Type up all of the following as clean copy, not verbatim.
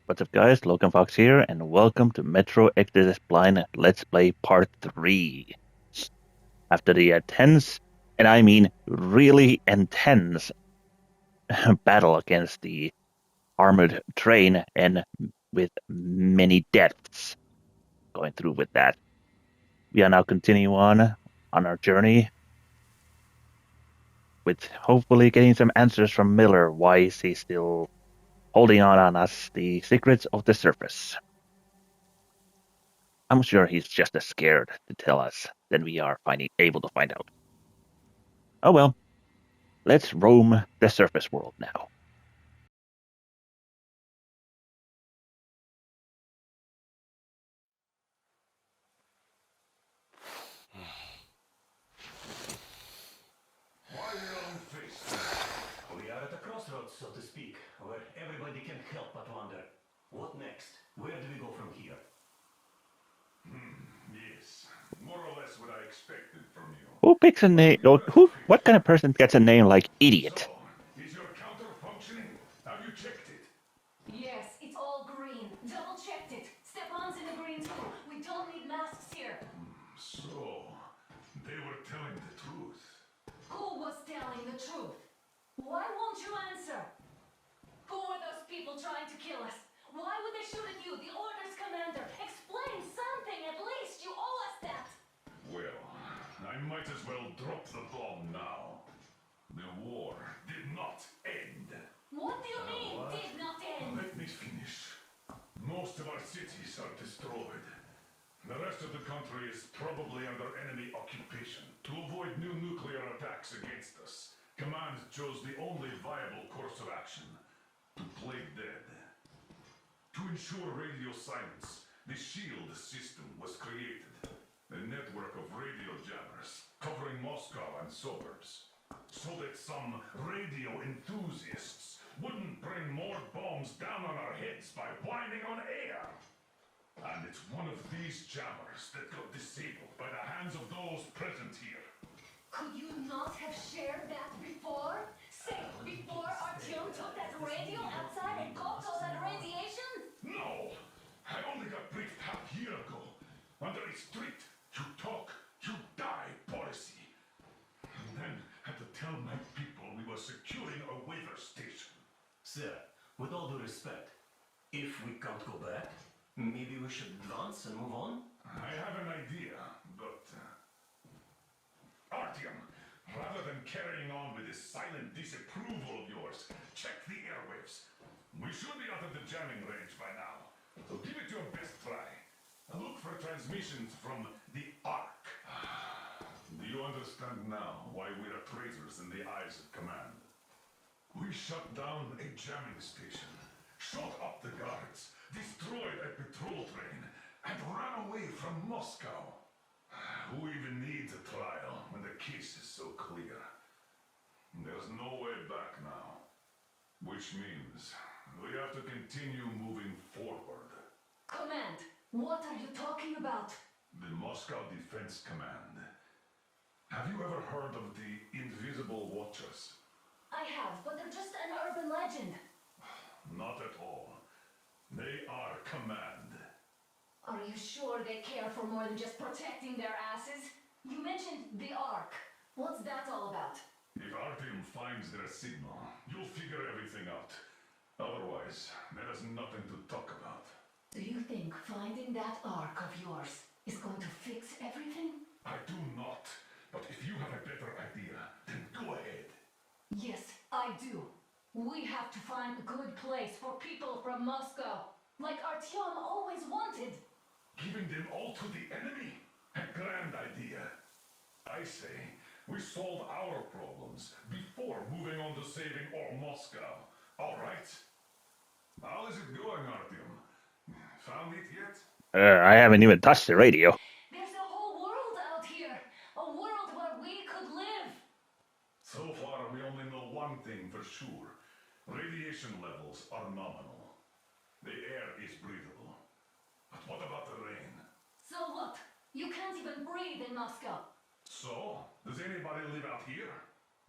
What's up, guys? Logan Fox here, and welcome to Metro Exodus Blind Let's Play Part 3. After the tense, and I mean really intense, battle against the armored train, and with many deaths going through with that, we are now continuing on our journey with hopefully getting some answers from Miller. Why is he still holding on us? The secrets of the surface. I'm sure he's just as scared to tell us than we are able to find out. Oh well, let's roam the surface world now. Why your own face? We are at a crossroads, so to speak, where everybody can help but wonder. What next? Where do we go from here? Yes, more or less what I expected from you. Who picks a name? What kind of person gets a name like So, idiot? is your counter functioning? Have you checked it? Yes, it's all green. Double checked it. Stefan's in the green too. We don't need masks here. So, they were telling the truth. Who was telling the truth? Why won't you answer? Who are those people trying to kill us? Why would they shoot at you, the Order's commander? Explain something at least. You owe us that. Well, I might as well drop the bomb now. The war did not end. What do you mean, What? did not end? Let me finish. Most of our cities are destroyed. The rest of the country is probably under enemy occupation. To avoid new nuclear attacks against us, Command chose the only viable course of action: to play dead. To ensure radio silence, the SHIELD system was created. A network of radio jammers covering Moscow and suburbs. So that some radio enthusiasts wouldn't bring more bombs down on our heads by whining on air. And it's one of these jammers that got disabled by the hands of those present here. Could you not have shared that before? Say, before Artyom took that radio outside and caught all that radiation? No! I only got briefed half year ago. Under a strict you talk, you die policy. And then had to tell my people we were securing a weather station. Sir, with all due respect, if we can't go back, maybe we should advance and move on? I have an idea, but... Artyom, rather than carrying on with this silent disapproval of yours, check the airwaves. We should be out of the jamming range by now, so give it your best try. Look for transmissions from the Ark. Do you understand now why we are traitors in the eyes of Command? We shut down a jamming station, shot up the guards, destroyed a patrol train, and ran away from Moscow. Who even needs a trial when the case is so clear? There's no way back now. Which means we have to continue moving forward. Command, what are you talking about? The Moscow Defense Command. Have you ever heard of the Invisible Watchers? I have, but they're just an urban legend. Not at all. They are Command. Are you sure they care for more than just protecting their asses? You mentioned the Ark. What's that all about? If Artyom finds their signal, you'll figure everything out. Otherwise, there is nothing to talk about. Do you think finding that Ark of yours is going to fix everything? I do not. But if you have a better idea, then go ahead. Yes, I do. We have to find a good place for people from Moscow, like Artyom always wanted. Giving them all to the enemy? A grand idea. I say, we solve our problems before moving on to saving all Moscow. All right? How is it going, Artyom? Found it yet? I haven't even touched the radio. There's a whole world out here. A world where we could live. So far, we only know one thing for sure. Radiation levels are nominal. The air is breathable. But what about the rain? So what? You can't even breathe in Moscow. So, does anybody live out here?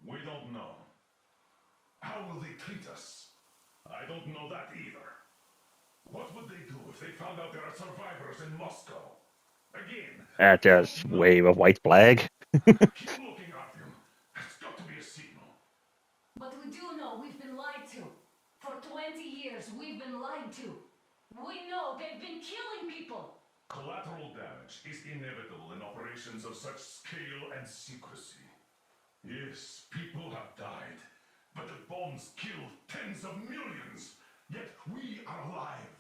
We don't know. How will they treat us? I don't know that either. What would they do if they found out there are survivors in Moscow? Again, I Just don't wave know. a white flag. Keep looking, Artyom. There's got to be a signal. But we do know we've been lied to. For 20 years, we've been lied to. We know they've been killing people. Collateral damage is inevitable in operations of such scale and secrecy. Yes, people have died, but the bombs killed tens of millions. Yet we are alive.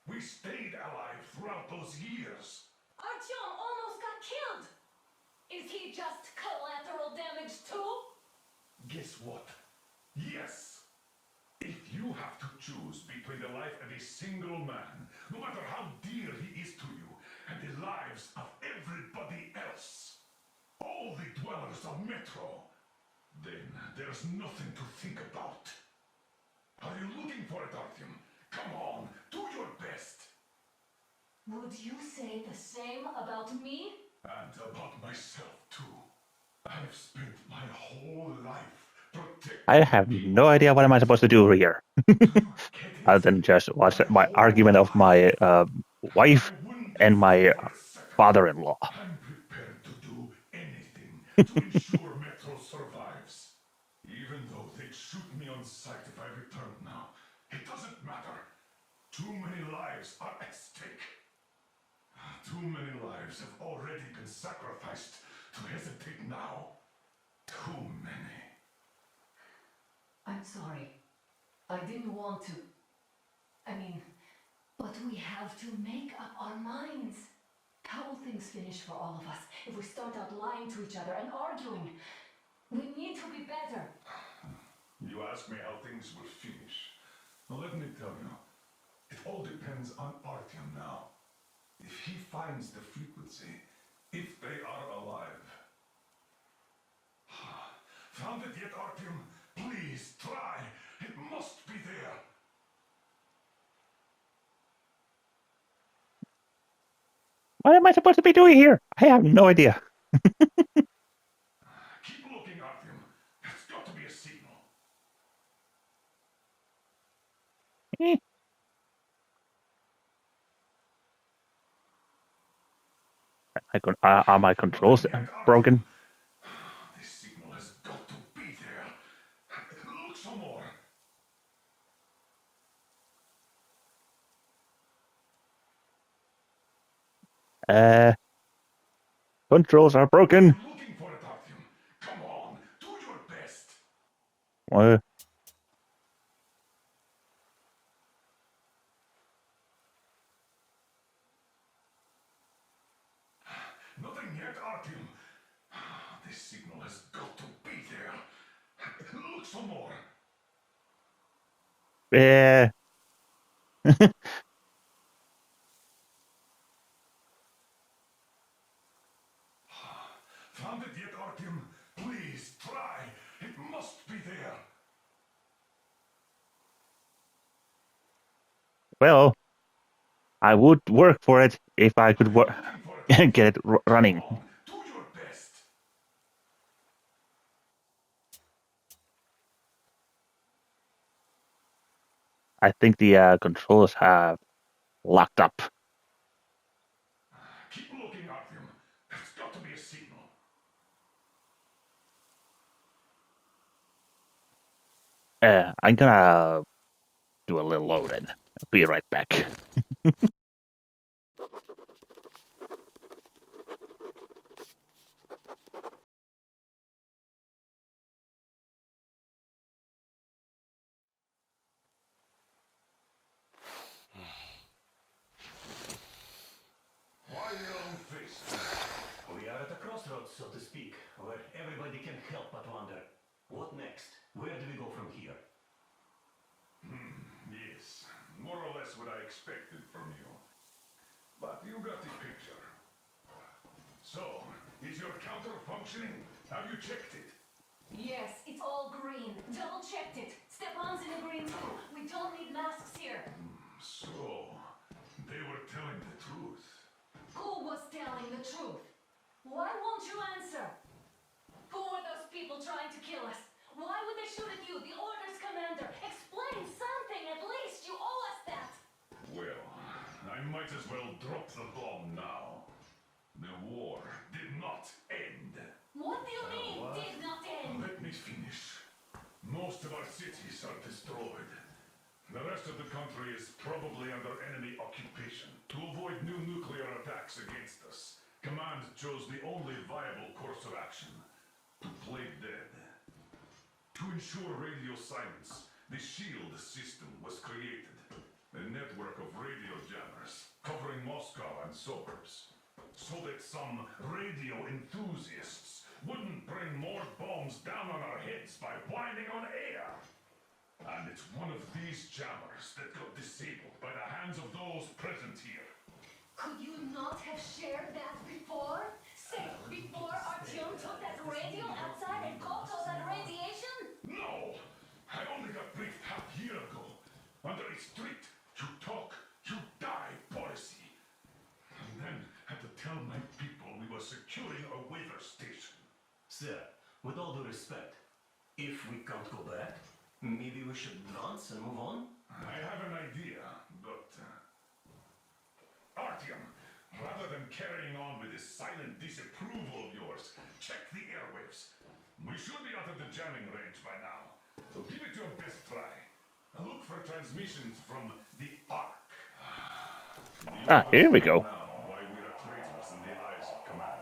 We stayed alive throughout those years. Artyom almost got killed. Is he just collateral damage too? Guess what? Yes. If you have to choose between the life of a single man, no matter how dear he is to you, and the lives of everybody else, all the dwellers of Metro, then there's nothing to think about. Are you looking for it, Artyom? Come on, do your best. Would you say the same about me? And about myself, too. I've spent my whole life protecting I have people. no idea what am I supposed to do here, Do you get it? other than just watch my whole argument of my life. wife I wouldn't and give my it for a second. father-in-law. I'm prepared to do anything to ensure Metro survives. Even though they'd shoot me on sight if I returned now, it doesn't matter. Too many lives are at stake. Too many lives have already been sacrificed to hesitate now. Too many. I'm sorry. I didn't want to. I mean, but we have to make up our minds. How will things finish for all of us if we start out lying to each other and arguing? We need to be better. You ask me how things will finish. Well, let me tell you, it all depends on Artyom now. If he finds the frequency, if they are alive. Found it yet, Artyom? Please, try. It must be there. What am I supposed to be doing here? I have no idea. Keep looking, Artyom. There's got to be a signal. Eh, are my controls Nothing yet, Artyom. broken? This signal has got to be there. Look some more. Controls are broken. I'm looking for it, Artyom. Come on, do your best. Uh, Nothing yet, Artyom. This signal has got to be there. Look some more. eh, Found it yet, Artyom? Please, try. It must be there. well, I would work for it if I could Looking for it, get it running. Come on, do your best. I think the controls have locked up. Keep looking, Artyom. There's got to be a signal. I'm gonna do a little loading. Be right back. Why your own face? We are at a crossroads, so to speak, where everybody can help but wonder. What next? Where do we go from here? Yes, more or less what I expected from you. But you got the picture. So, is your counter functioning? Have you checked it? Yes, it's all green. Double checked it. Stepan's in the green too. We don't need masks here. So, they were telling the truth. Who was telling the truth? Why won't you answer? Who are those people trying to kill us? Why would they shoot at you, the orders commander? Explain something at least. You owe us that. Well, I might as well drop the bomb now. The war did not end. What do you mean, did not end? Let me finish. Most of our cities are destroyed. The rest of the country is probably under enemy occupation. To avoid new nuclear attacks against us, Command chose the only viable course of action: to play dead. To ensure radio silence, the SHIELD system was created. A network of radio jammers covering Moscow and suburbs, so that some radio enthusiasts wouldn't bring more bombs down on our heads by whining on air. And it's one of these jammers that got disabled by the hands of those present here. Could you not have shared that before? Say, before Artyom took that radio outside and caught all that radiation? No! I only got briefed half year ago. Under a strict, you talk, you die policy. And then had to tell my people we were securing a weather station. Sir, with all due respect, if we can't go back, maybe we should dance and move on? I have an idea, but... Artyom, rather than carrying on with this silent disapproval of yours, check the airwaves. We should be out of the jamming range by now, so give it your best try. Look for transmissions from the Ark. Here we go. Now why we are traitors in the eyes of Command.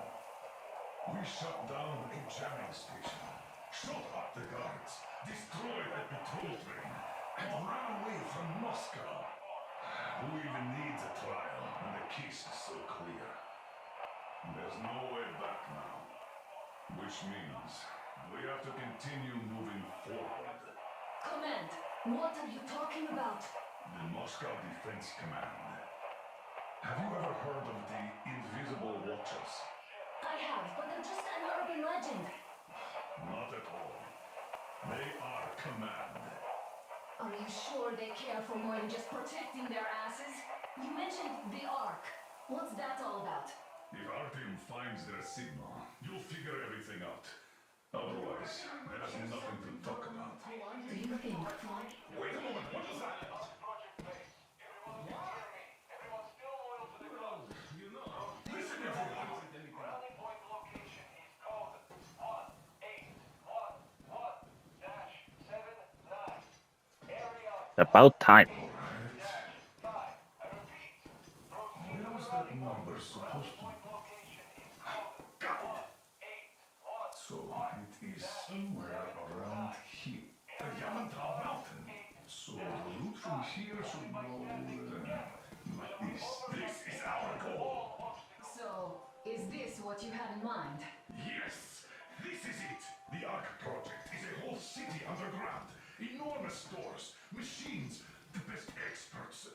We shut down a jamming station, shot at the guards, destroyed a patrol train, and ran away from Moscow. Who even needs a trial when the case is so clear? There's no way back now, which means we have to continue moving forward. Command, what are you talking about? The Moscow Defense Command. Have you ever heard of the Invisible Watchers? I have, but they're just an urban legend. Not at all. They are Command. Are you sure they care for more than just protecting their asses? You mentioned the Ark. What's that all about? If Artyom finds their signal, you'll figure everything out. Otherwise, there's nothing to talk about. Do you think... Wait a moment, what was that? Listen, everyone! About time. Where was that number supposed to be? Got it! So it is somewhere around here. The Yamantau Mountain. So the route from here should go like this. This is our goal. So, is this what you had in mind? Yes, this is it. The Ark Project is a whole city underground. Enormous stores, machines, the best experts.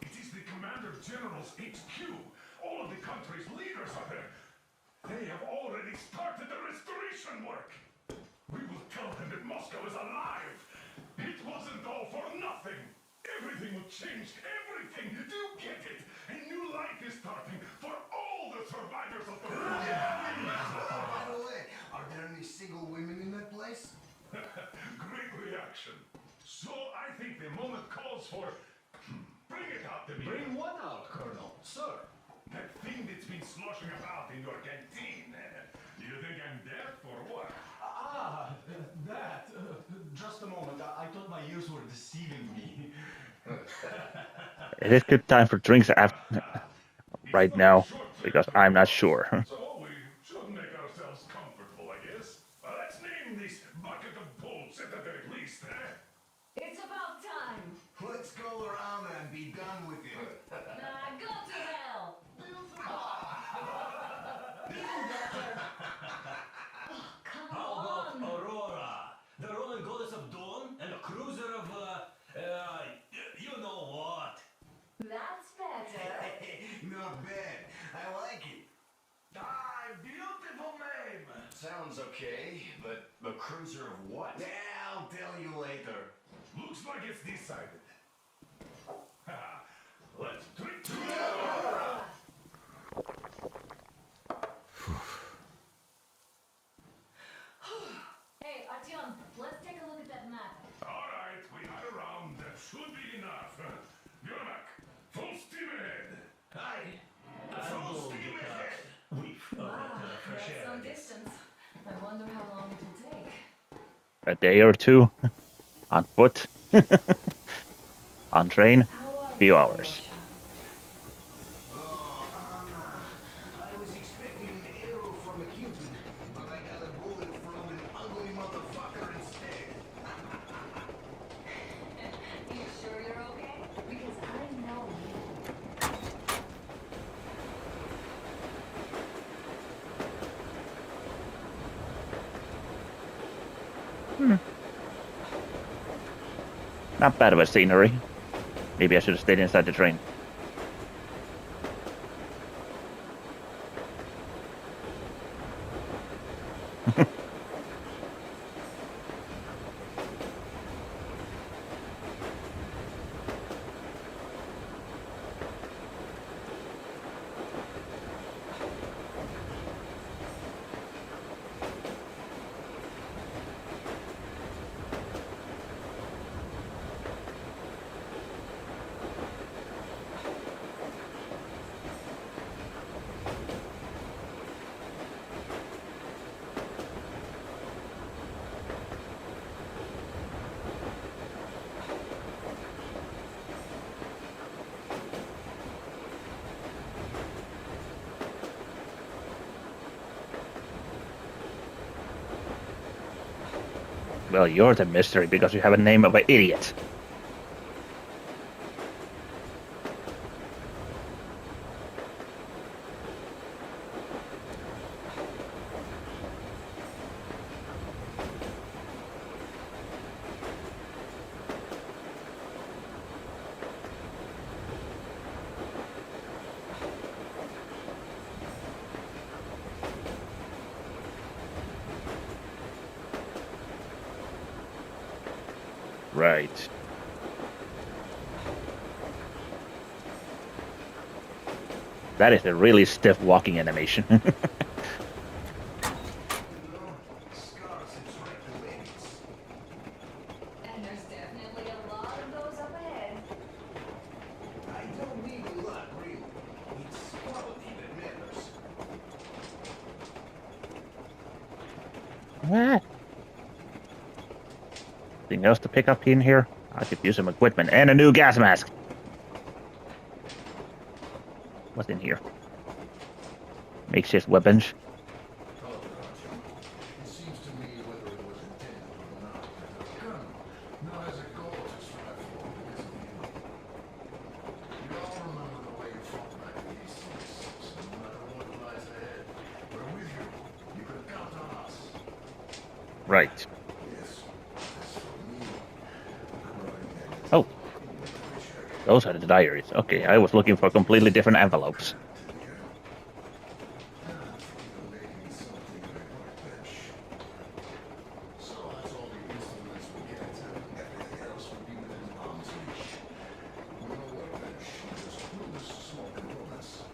It is the Commander General's HQ. All of the country's leaders are there. They have already started the restoration work. We will tell them that Moscow is alive. It wasn't all for nothing. Everything will change. Everything. Do you get it? A new life is starting for all the survivors of the war. By the way, are there any single women in that place? Great reaction. So I think the moment calls for... Bring it out to me. Bring what out, Colonel? Sir? That thing that's been sloshing about in your canteen. You think I'm deaf or what? That. Just a moment. I thought my ears were deceiving me. It is good time for drinks right now, because I'm not sure. So we should make ourselves comfortable, I guess. Let's name this bucket of bolts at the very least, eh? It's about time. Let's go around and be done with it. Nah, go to hell. Even better. Oh, come How about on. Aurora? The Roman goddess of dawn and a cruiser of, you know what? That's better. Not bad. I like it. Beautiful name. Sounds okay, but the cruiser of what? Yeah, I'll tell you later. Looks like it's decided. Let's drink to Hey, Artyom, let's take a look at that map. All right, we had a round. That should be enough. Yermak, full steam ahead. long distance. I wonder how long it will take. A day or two on foot, on train, How are few you, hours. Russia? Oh, Anna. I was expecting an arrow from a Cupid, but I got a bullet from an ugly motherfucker instead. You sure you're okay? Because I know you. Not bad of a scenery. Maybe I should have stayed inside the train. Well, you're the mystery because you have a name of an idiot. Right. That is a really stiff walking animation. Scars and striking ladies. And there's definitely a lot of those up ahead. I don't need a lot, really. It's quality that matters. What? Anything else to pick up in here? I could use some equipment and a new gas mask. What's in here? Makeshift weapons. It seems to me whether it was intended or not, that the gun now has a goal to strive for because of you. You all remember the way you fought back in these things, so no matter what lies ahead, we're with you. You can count on us. Right. Yes, as for me, I'm running that Oh, those are the diaries. Okay, I was looking for completely different envelopes. So that's all the instruments we get. Everything else would be within arm's reach. No workbench, just loose small components.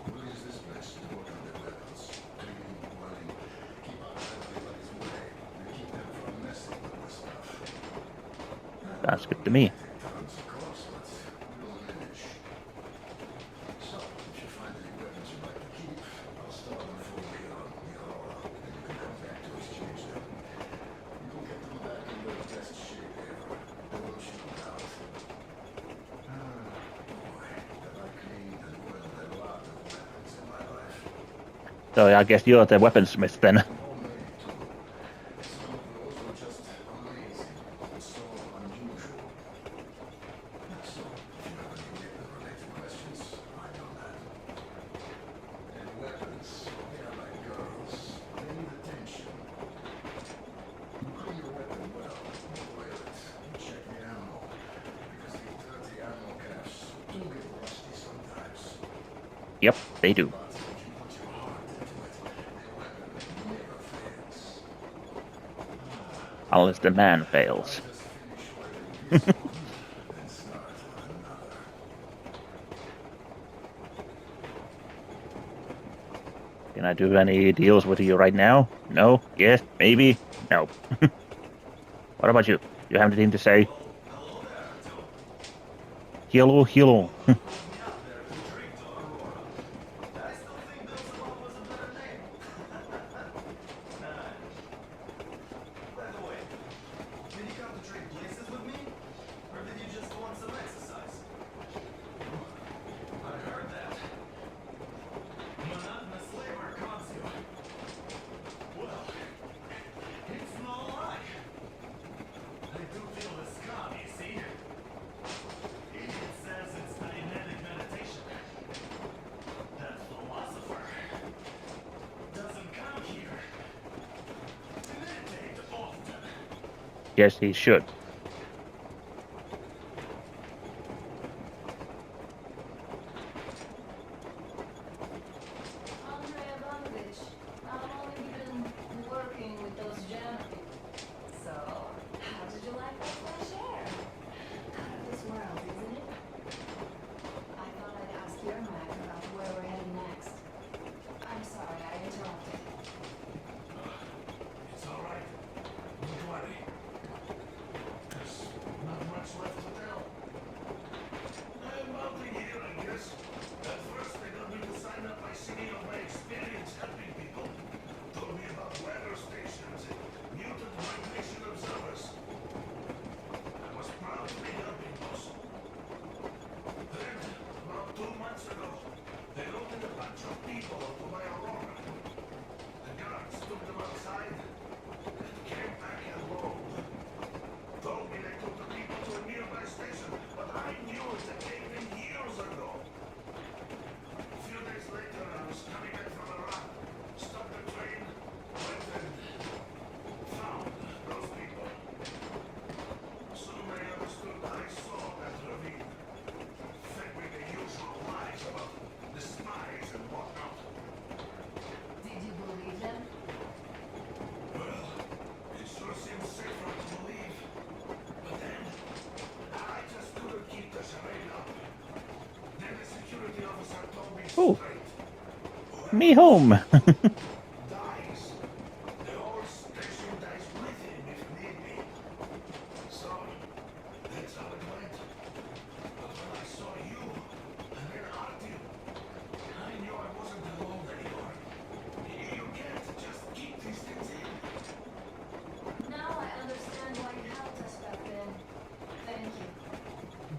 We'll use this place to work on their weapons. Cleaning, welding, keep out of everybody's way, and keep them from messing with the stuff. Sounds good to me. Tons, of course, but we'll manage. So, if you find any weapons you'd like to keep, I'll store them for you on the Aurora, and you can come back to exchange them. You'll get them back in the best shape ever. They won't shoot them out. Boy, have I cleaned and oiled a lot of weapons in my life. So I guess you're the weaponsmith then. All made too. Some of those were just amazing, so unusual. So, if you have any weapon-related questions, I know that. And weapons, they are like girls. They need attention. You clean your weapon well, you oil it, you check the ammo. Because the dirty ammo caps do get rusty sometimes. Yep, they do. But if you put your heart into it, the weapon never fails. Unless the man fails. Just finish oiling this one, then start on another. Can I do any deals with you right now? No? Yes? Maybe? No. What about you? You have anything to say? Hello, hello. I still think Bill Simone was a better name. guess he should. Andre Ivanovich, how long have you been working with those German people? So, how did you like that fresh air? Out of this world, isn't it? I thought I'd ask your Mac about where we're heading next. I'm sorry I interrupted. It's all right. Don't worry. There's not much left to tell. I'm out of here, I guess. At first, they got me to sign up by singing of my experience helping people. Told me about weather stations and mutant migration observers. I was proud to be helping those. Then, about 2 months ago, they loaded a bunch of people onto my Aurora. The guards took them outside and came back alone. Told me they took the people to a nearby station, but I knew it had came in years ago. A few days later, I was coming back from a run, stopped the train, went and found those people. Soon I understood I saw that ravine. Fed me the usual lies about the spies and whatnot. Did you believe them? Well, it sure seems safer to believe. But then, I just couldn't keep the charade up. Then the security officer told me Oh. straight. Me home. Dies. The whole station dies with him if need be. So, that's how it went. But when I saw you, and then Artie, I knew I wasn't alone anymore. You can't just keep these things in. Now I understand why you helped us back then. Thank you.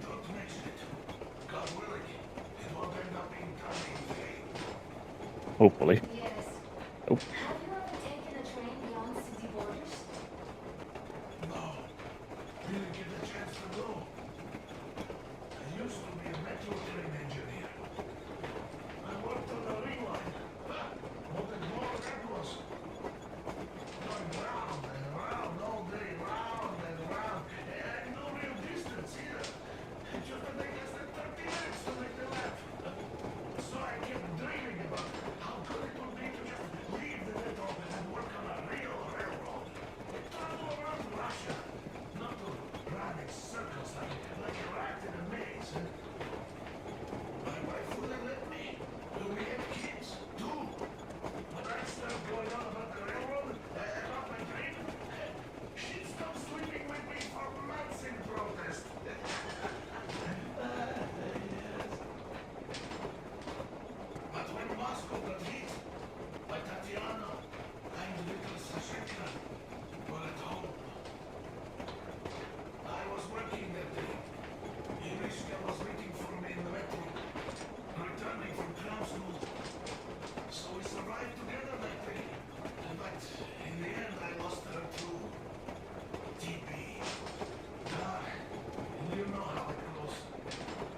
Don't mention it. God willing, it won't end up being done in vain. Hopefully. Yes. Oh. Have you ever taken a train beyond city borders? No, didn't get the chance to go. I used to be a metro train engineer. I worked on the ring line. What a bore that was. Going round and round all day, round and round. And no real distance either. Just a thing less than 30 minutes to make the lap. So I kept dreaming about how good it would be to just leave the metro and work on a real railroad. Travel around Russia, not to run in circles like a rat in a maze. My wife wouldn't let me. We had kids, too. When I started going on about the railroad, about my dream, she'd stop sleeping with me for months in protest. But when Moscow got hit by Tatiana and little Sashenka were at home. I was working that day. Irishka was waiting for me in the metro, returning from clown school. So we survived together that day. But in the end, I lost her to TB. You know how it goes.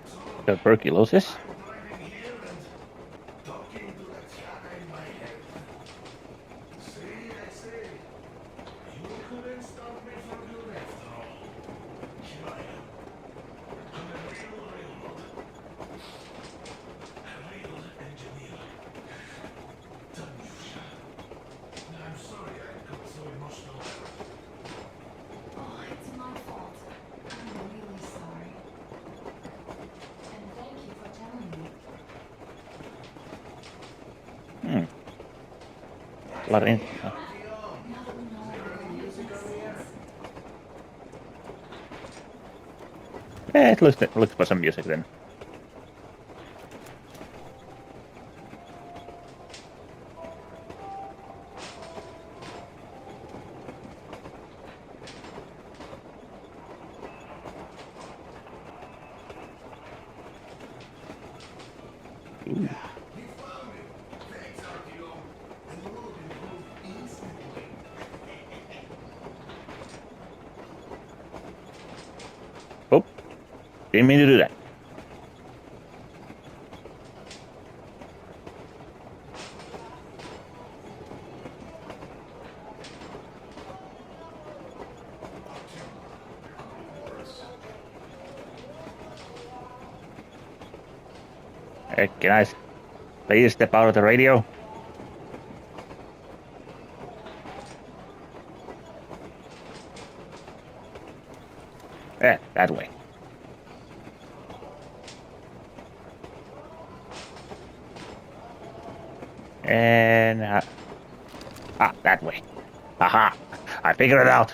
So Tuberculosis. I'm driving here and talking to that Tiana in my head. See, I say, you couldn't stop me from good after all. Here I am. I'm a real railroad. A real engineer. Tanyusha. I'm sorry I got so emotional. Oh, it's my fault. I'm really sorry. And thank you for telling me. A lot of Now that we know where we're headed next. Let's for some music then. Ooh. He found me. Thanks, RTO. And the road improved instantly. Oh, didn't mean to do that. Can I please step out of the radio? Yeah, that way. And that way. Aha! I figured it out.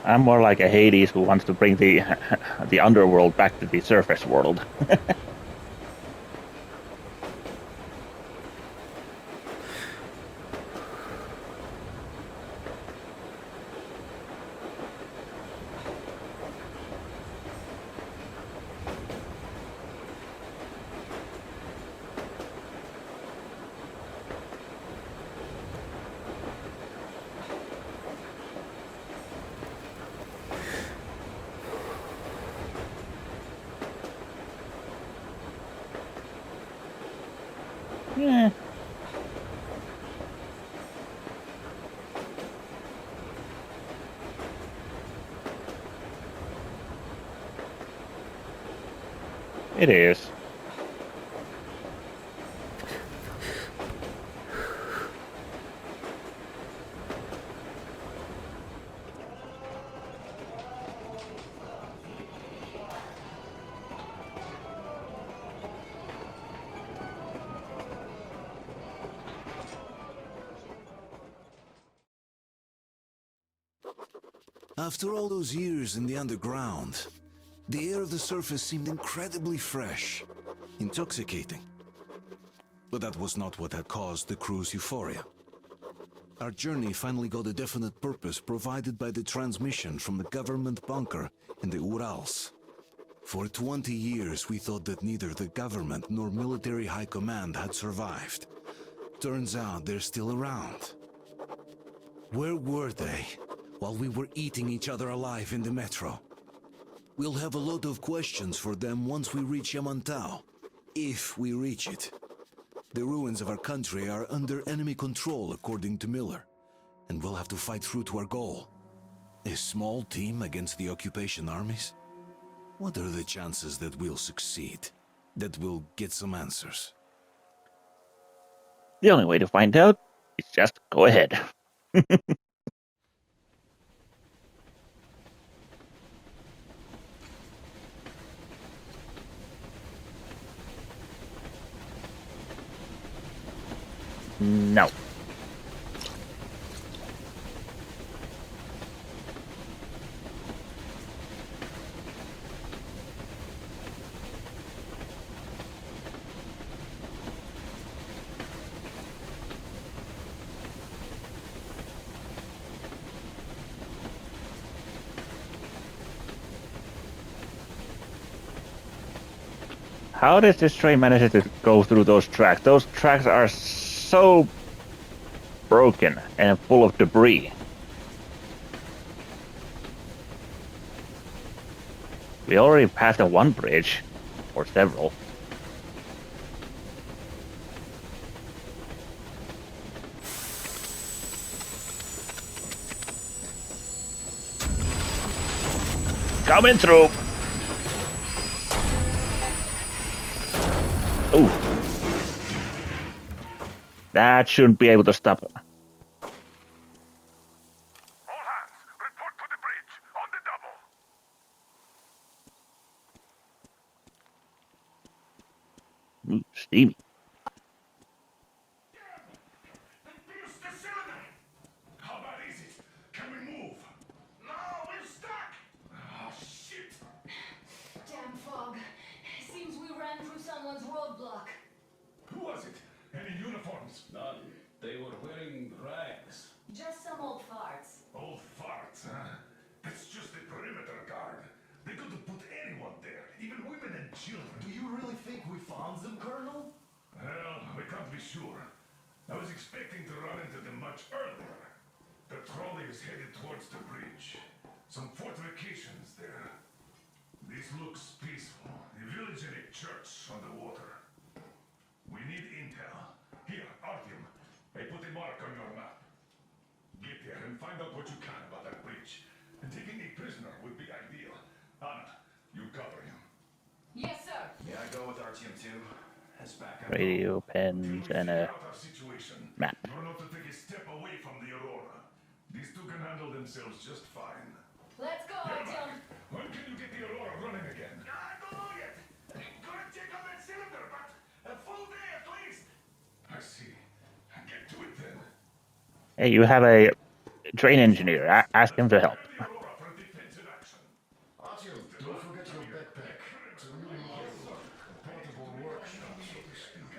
I'm more like a Hades who wants to bring the the underworld back to the surface world. Yeah. It is. After all those years in the underground, the air of the surface seemed incredibly fresh, intoxicating. But that was not what had caused the crew's euphoria. Our journey finally got a definite purpose provided by the transmission from the government bunker in the Urals. For 20 years we thought that neither the government nor military high command had survived. Turns out they're still around. Where were they while we were eating each other alive in the metro? We'll have a lot of questions for them once we reach Yamantau, if we reach it. The ruins of our country are under enemy control, according to Miller, and we'll have to fight through to our goal. A small team against the occupation armies? What are the chances that we'll succeed? That we'll get some answers? The only way to find out is just go ahead. No. How does this train manage to go through those tracks? Those tracks are so broken and full of debris. We already passed the one bridge, or several. Coming through! Ooh. That shouldn't be able to stop. All hands, report to the bridge, on the double. Ooh, steamy. Pierce the cylinder! How bad is it? Can we move? No, we're stuck! Oh, shit! Damn fog. Seems we ran through someone's roadblock. Who was it? Any uniforms? None. They were wearing rags. Just some old farts. Old farts, huh? That's just the perimeter guard. They could have put anyone there, even women and children. Do you really think we found them, Colonel? Well, we can't be sure. I was expecting to run into them much earlier. The trolley is headed towards the bridge. Some fortifications there. This looks peaceful. A village and a church on the water. We need intel. Here, Artyom. I put a mark on your map. Get there and find out what you can about that bridge. And taking a prisoner would be ideal. Anna, you cover him. Yes, sir. Yeah, I go with Artyom too. As backup. Radio, pens, and a Figure out our situation. map. You're not to take a step away from the Aurora. These two can handle themselves just fine. Let's go, Artyom. When can you get the Aurora running again? I don't know yet. Gonna check on that cylinder, but a full day at least. I see. Get to it then. Hey, you have a train engineer. Ask him to help. The Aurora for defensive action. Artyom, don't forget your backpack. It's a new model, a portable workshop, so to speak.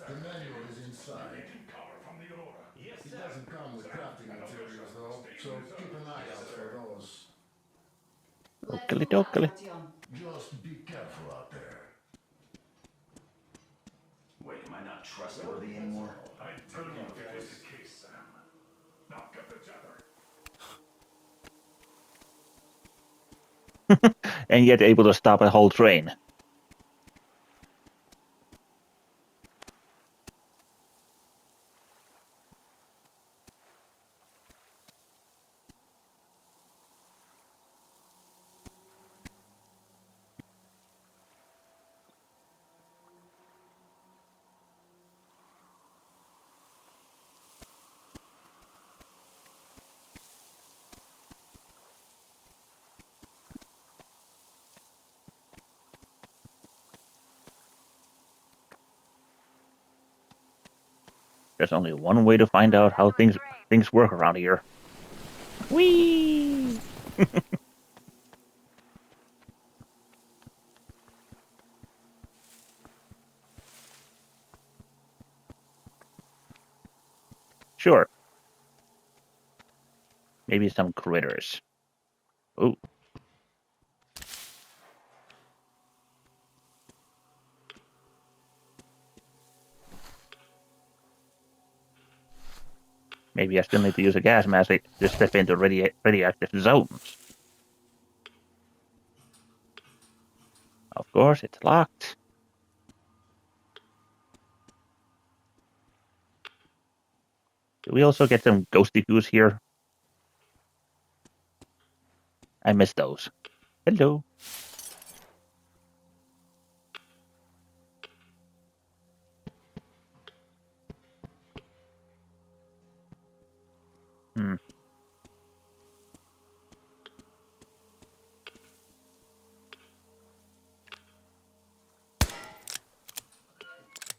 The manual is inside. Cover from the Aurora. Yes, It sir. doesn't come with crafting materials, though, so keep an eye out for those. Let's Oakley move out, dokley. Artyom. Just be careful out there. Wait, am I not trustworthy anymore? I tell you if it was the case, Sam. Now cut the chatter. And yet able to stop a whole train. There's only one way to find out how things work around here. Whee! Sure. Maybe some critters. Ooh. Maybe I still need to use a gas mask to step into radioactive zones. Of course, it's locked. Do we also get some ghosty goose here? I miss those. Hello.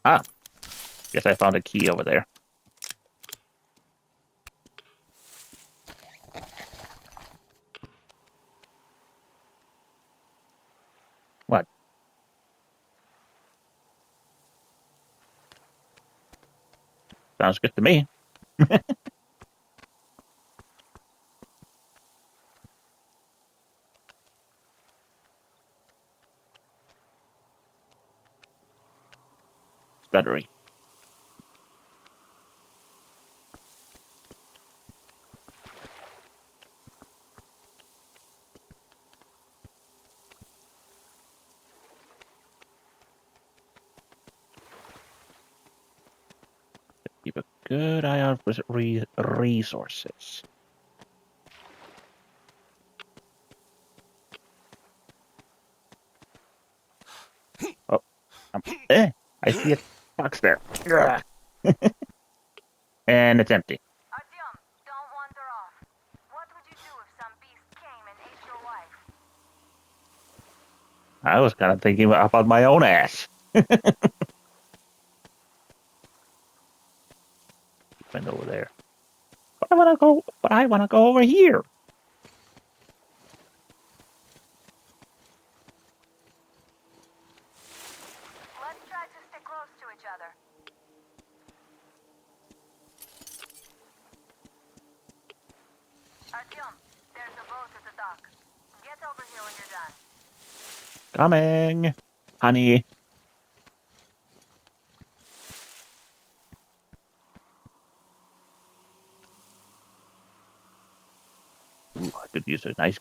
Ah. Guess I found a key over there. What? Sounds good to me. Stuttery. Keep a good eye out for resources. Oh, I see a box there. And it's empty. Artyom, don't wander off. What would you do if some beast came and ate your wife? I was kind of thinking about my own ass. went over there. But I wanna go over here. Let's try to stay close to each other. Artyom, there's a boat at the dock. Get over here when you're done. Coming, honey. Ooh, I could use a nice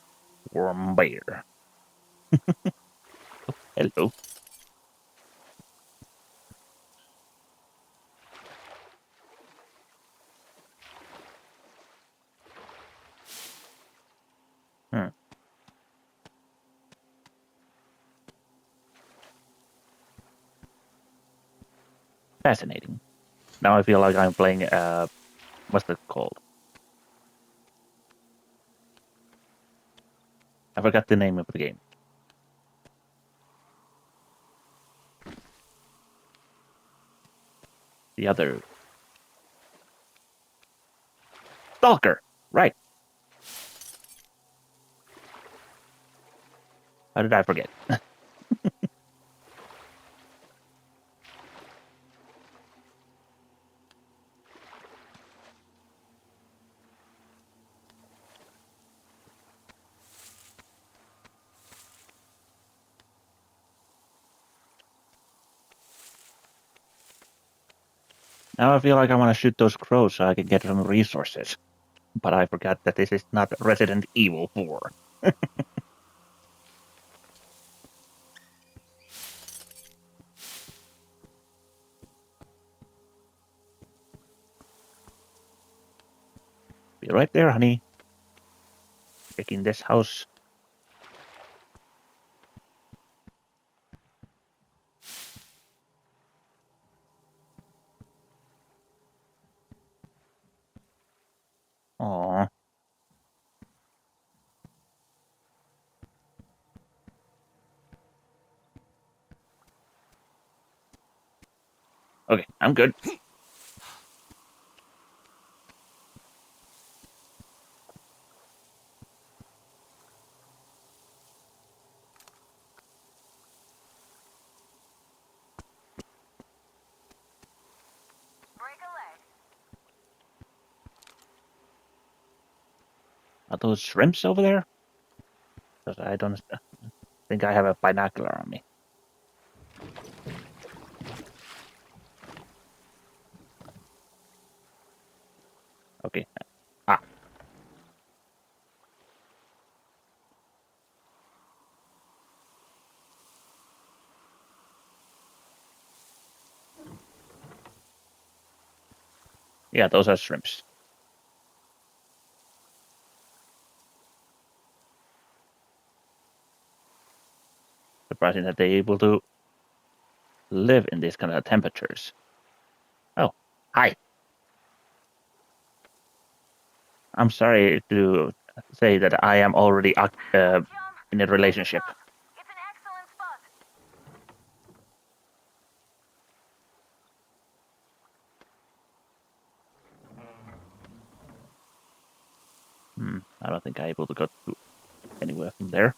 warm beer. Hello. Hmm. Fascinating. Now I feel like I'm playing, what's that called? I forgot the name of the game. The other... Stalker! Right. How did I forget? Now I feel like I want to shoot those crows so I can get some resources. But I forgot that this is not Resident Evil 4. Be right there, honey. Checking this house. Aww. Okay, I'm good. Break a leg. Are those shrimps over there? Because I don't think I have a binocular on me. Okay. Ah. Yeah, those are shrimps. Surprising that they're able to live in these kind of temperatures. Oh, hi. I'm sorry to say that I am already Artyom, in a relationship. look, it's an excellent spot. I don't think I'm able to go to anywhere from there.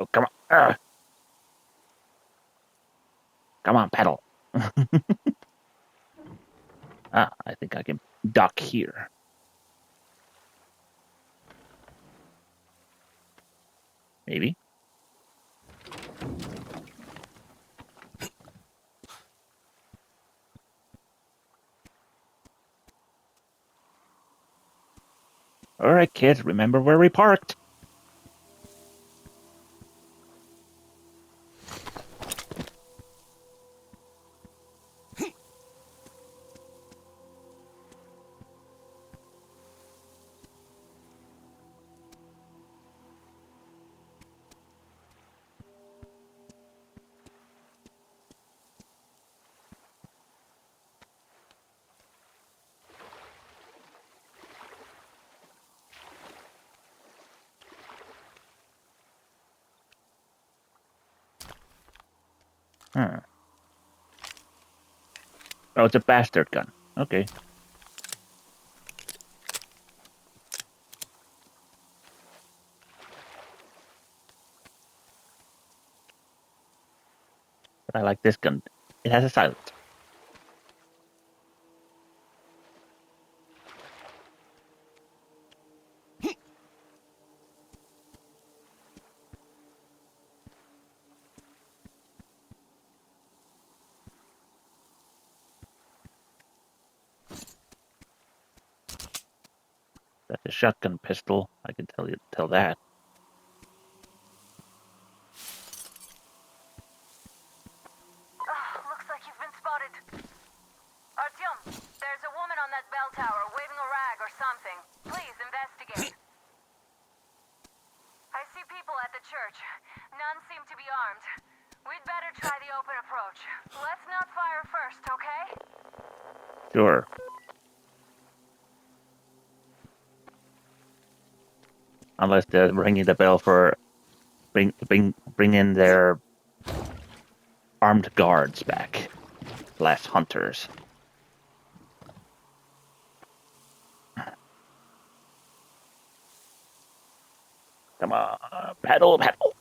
Oh, come on. Come on, pedal. I think I can dock here. Maybe. All right, kids, remember where we parked. Hmm. Oh, it's a bastard gun. Okay. But I like this gun. It has a silencer. That's a shotgun pistol. I can tell that. Looks like you've been spotted. Artyom, there's a woman on that bell tower waving a rag or something. Please investigate. I see people at the church. None seem to be armed. We'd better try the open approach. Let's not fire first, okay? Sure. Unless they're ringing the bell for bring in their armed guards back. Last hunters. Come on, paddle, paddle.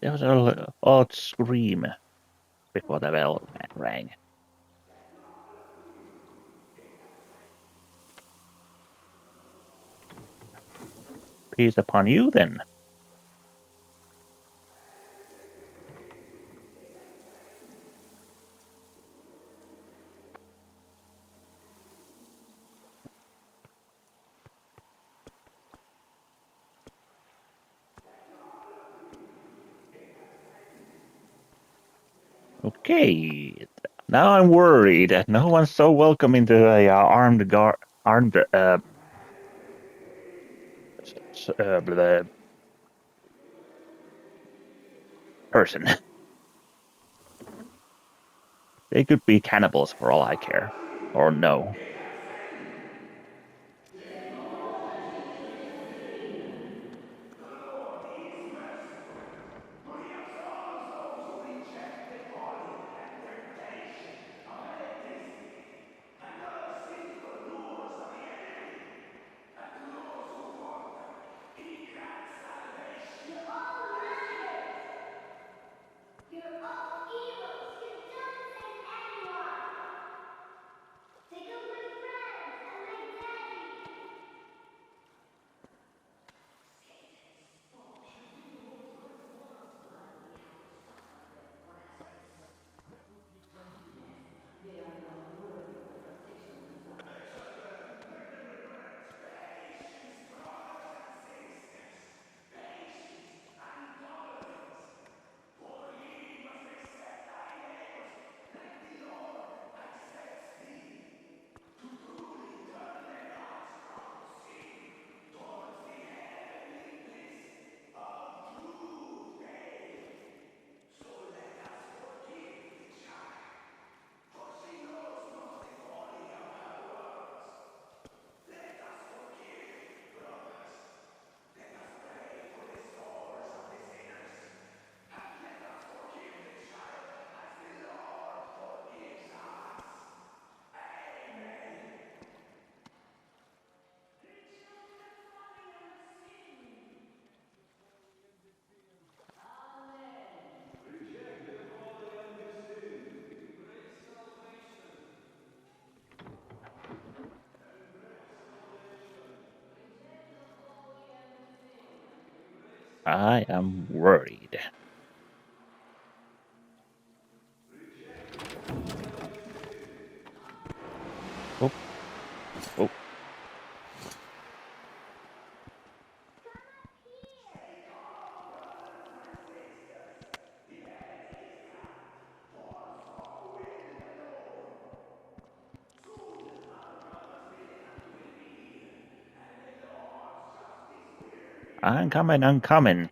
There was an odd scream before the bell rang. Peace upon you, then. Okay. Now I'm worried that no one's so welcome into a armed person. They could be cannibals for all I care, or no. He absolves those who reject the folly and temptation of electricity and other sinful lures of the enemy. And to those who falter, he grants salvation. You're all liars! You're all evils! You don't save anyone! They killed my friends and my daddy! Patience, brothers and sisters. Patience and tolerance. For ye must accept thy neighbors like the Lord accepts thee. To truly turn their hearts from sin towards the heavenly bliss of true faith. So let us forgive the child, for she knows not the folly of her words. Let us forgive, brothers. Let us pray for the souls of the sinners. And let us forgive the child as the Lord forgives us. Amen. The children falling under sin. I am worried. Oh, oh. I'm coming.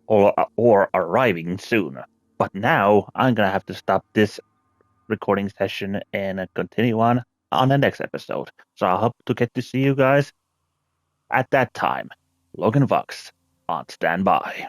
Or arriving soon. But now I'm gonna have to stop this recording session and continue on the next episode. So I hope to get to see you guys at that time. Logan Vox on standby.